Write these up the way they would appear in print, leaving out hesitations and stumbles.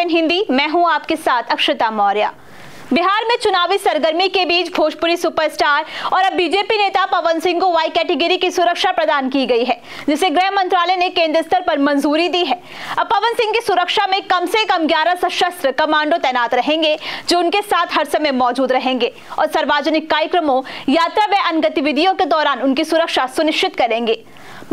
7 हिंदी, मैं हूं आपके साथ अक्षता मौर्य। बिहार में चुनावी सरगर्मी के बीच भोजपुरी सुपरस्टार और अब बीजेपी नेता पवन सिंह को वाई कैटेगरी की सुरक्षा प्रदान की गई है, जिसे गृह मंत्रालय ने केंद्र स्तर पर मंजूरी दी है। अब पवन सिंह की सुरक्षा में कम से कम 11 सशस्त्र कमांडो तैनात रहेंगे, जो उनके साथ हर समय मौजूद रहेंगे और सार्वजनिक कार्यक्रमों, यात्रा व अन्य गतिविधियों के दौरान उनकी सुरक्षा सुनिश्चित करेंगे।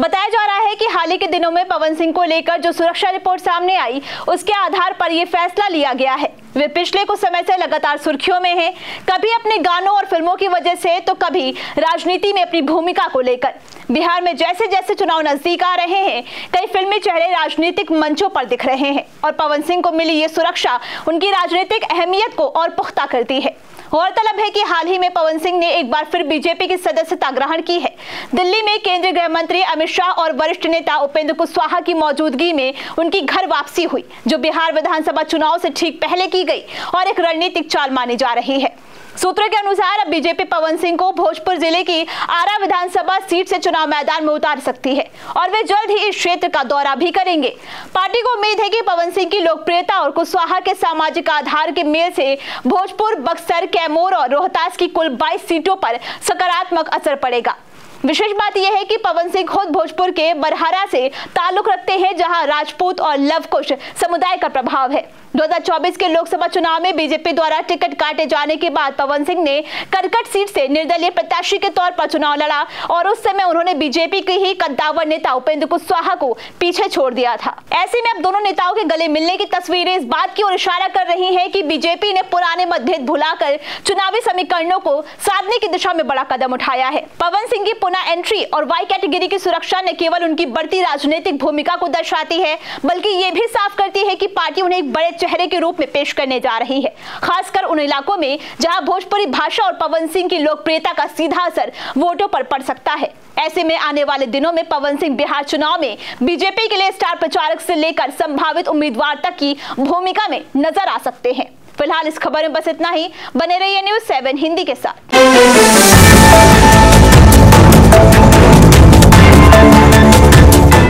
बताया जा रहा है कि हाल ही के दिनों में पवन सिंह को लेकर जो सुरक्षा रिपोर्ट सामने आई, उसके आधार पर यह फैसला लिया गया है। वे पिछले कुछ समय से लगातार सुर्खियों में हैं, कभी अपने गानों और फिल्मों की वजह से, तो कभी राजनीति में अपनी भूमिका को लेकर। बिहार में जैसे जैसे चुनाव नजदीक आ रहे हैं, कई फिल्मी चेहरे राजनीतिक मंचों पर दिख रहे हैं और पवन सिंह को मिली ये सुरक्षा उनकी राजनीतिक अहमियत को और पुख्ता करती है। गौरतलब है कि हाल ही में पवन सिंह ने एक बार फिर बीजेपी की सदस्यता ग्रहण की है। दिल्ली में केंद्रीय गृह मंत्री अमित शाह और वरिष्ठ नेता उपेंद्र कुशवाहा की मौजूदगी में उनकी घर वापसी हुई, जो बिहार विधानसभा चुनाव से ठीक पहले की गई और एक रणनीतिक चाल मानी जा रही है। सूत्रों के अनुसार अब बीजेपी पवन सिंह को भोजपुर जिले की आरा विधानसभा सीट से चुनाव मैदान में उतार सकती है और वे जल्द ही इस क्षेत्र का दौरा भी करेंगे। पार्टी को उम्मीद है कि पवन सिंह की लोकप्रियता और कुशवाहा के सामाजिक आधार के मेल से भोजपुर, बक्सर, कैमूर और रोहतास की कुल 22 सीटों पर सकारात्मक असर पड़ेगा। विशेष बात यह है कि पवन सिंह खुद भोजपुर के बरहरा से ताल्लुक रखते हैं, जहां राजपूत और लवकुश समुदाय का प्रभाव है। 2024 के लोकसभा चुनाव में बीजेपी द्वारा टिकट काटे जाने के बाद पवन सिंह ने करकट सीट से निर्दलीय प्रत्याशी के तौर पर चुनाव लड़ा और उस समय उन्होंने बीजेपी के ही कद्दावर नेता उपेंद्र कुशवाहा को पीछे छोड़ दिया था। ऐसे में अब दोनों नेताओं के गले मिलने की तस्वीरें इस बात की ओर इशारा कर रही है कि बीजेपी ने पुराने मतभेद भुलाकर चुनावी समीकरणों को साधने की दिशा में बड़ा कदम उठाया है। पवन सिंह की पुनः एंट्री और वाई कैटेगरी की सुरक्षा न केवल उनकी बढ़ती राजनीतिक भूमिका को दर्शाती है, बल्कि ये भी साफ करती है कि पार्टी उन्हें एक बड़े चेहरे के रूप में पेश करने जा रही है, खासकर उन इलाकों में जहां भोजपुरी भाषा और पवन सिंह की लोकप्रियता का सीधा असर वोटों पर पड़ सकता है। ऐसे में आने वाले दिनों में पवन सिंह बिहार चुनाव में बीजेपी के लिए स्टार प्रचारक से लेकर संभावित उम्मीदवार तक की भूमिका में नजर आ सकते हैं। फिलहाल इस खबर में बस इतना ही। बने रहिए न्यूज़ 7 हिंदी के साथ।